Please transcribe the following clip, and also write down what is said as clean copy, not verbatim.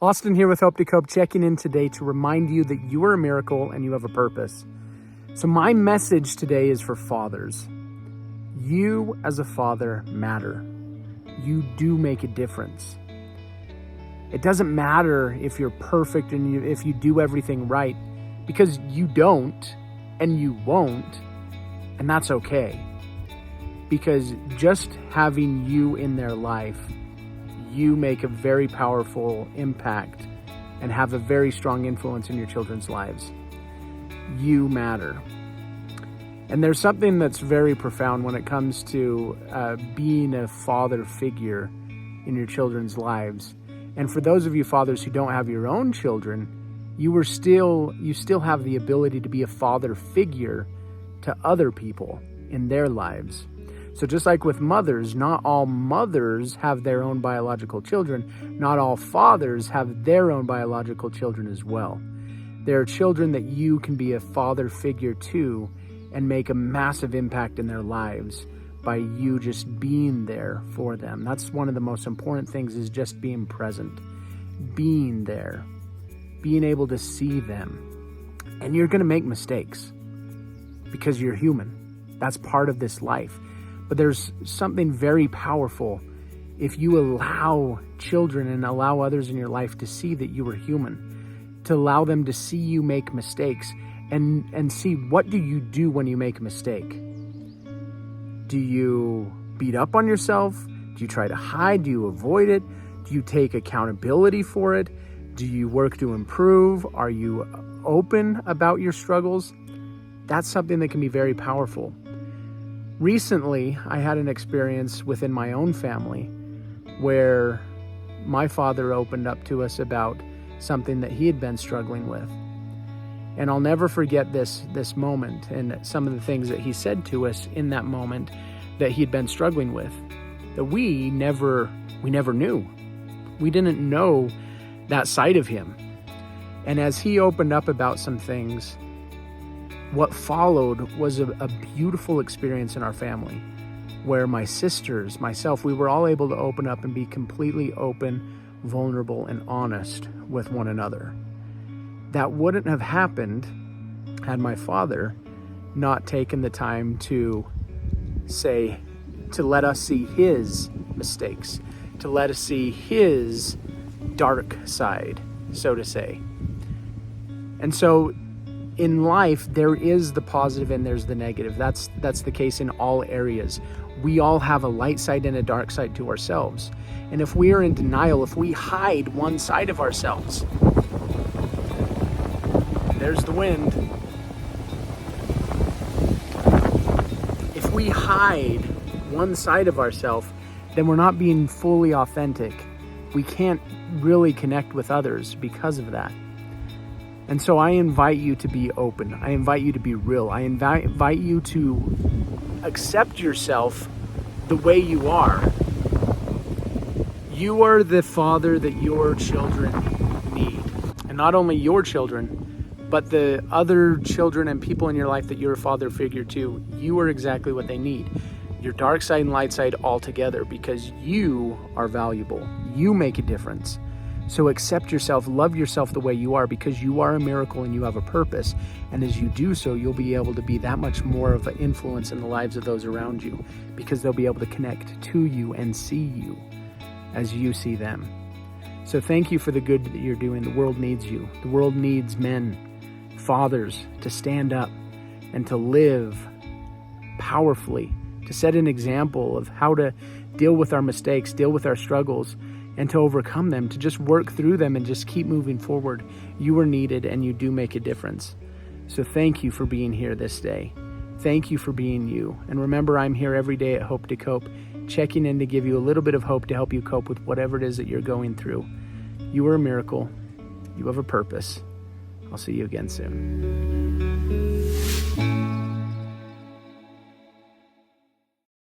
Austin here with Hope to Cope, checking in today to remind you that you are a miracle and you have a purpose. So my message today is for fathers. You as a father matter. You do make a difference. It doesn't matter if you're perfect and if you do everything right, because you don't and you won't, and that's okay. Because just having you in their life, you make a very powerful impact and have a very strong influence in your children's lives. You matter. And there's something that's very profound when it comes to being a father figure in your children's lives. And for those of you fathers who don't have your own children, you still have the ability to be a father figure to other people in their lives. So just like with mothers, not all mothers have their own biological children. Not all fathers have their own biological children as well. There are children that you can be a father figure to and make a massive impact in their lives by you just being there for them. That's one of the most important things, is just being present, being there, being able to see them. And you're going to make mistakes because you're human. That's part of this life. But there's something very powerful if you allow children and allow others in your life to see that you are human, to allow them to see you make mistakes and see, what do you do when you make a mistake? Do you beat up on yourself? Do you try to hide? Do you avoid it? Do you take accountability for it? Do you work to improve? Are you open about your struggles? That's something that can be very powerful. Recently, I had an experience within my own family where my father opened up to us about something that he had been struggling with. And I'll never forget this moment and some of the things that he said to us in that moment that he'd been struggling with, that we never knew. We didn't know that side of him. And as he opened up about some things, what followed was a beautiful experience in our family, where my sisters, myself, we were all able to open up and be completely open, vulnerable, and honest with one another. That wouldn't have happened had my father not taken the time to let us see his mistakes, to let us see his dark side, so to say. And so in life, there is the positive and there's the negative. That's the case in all areas. We all have a light side and a dark side to ourselves. And if we are in denial, if we hide one side of ourselves, there's the wind. If we hide one side of ourselves, then we're not being fully authentic. We can't really connect with others because of that. And so I invite you to be open. I invite you to be real. I invite you to accept yourself the way you are. You are the father that your children need. And not only your children, but the other children and people in your life that you're a father figure to. You are exactly what they need. Your dark side and light side all together, because you are valuable. You make a difference. So accept yourself, love yourself the way you are, because you are a miracle and you have a purpose. And as you do so, you'll be able to be that much more of an influence in the lives of those around you, because they'll be able to connect to you and see you as you see them. So thank you for the good that you're doing. The world needs you. The world needs men, fathers, to stand up and to live powerfully, to set an example of how to deal with our mistakes, deal with our struggles, and to overcome them, to just work through them and just keep moving forward. You are needed and you do make a difference. So thank you for being here this day. Thank you for being you. And remember, I'm here every day at Hope to Cope, checking in to give you a little bit of hope to help you cope with whatever it is that you're going through. You are a miracle. You have a purpose. I'll see you again soon.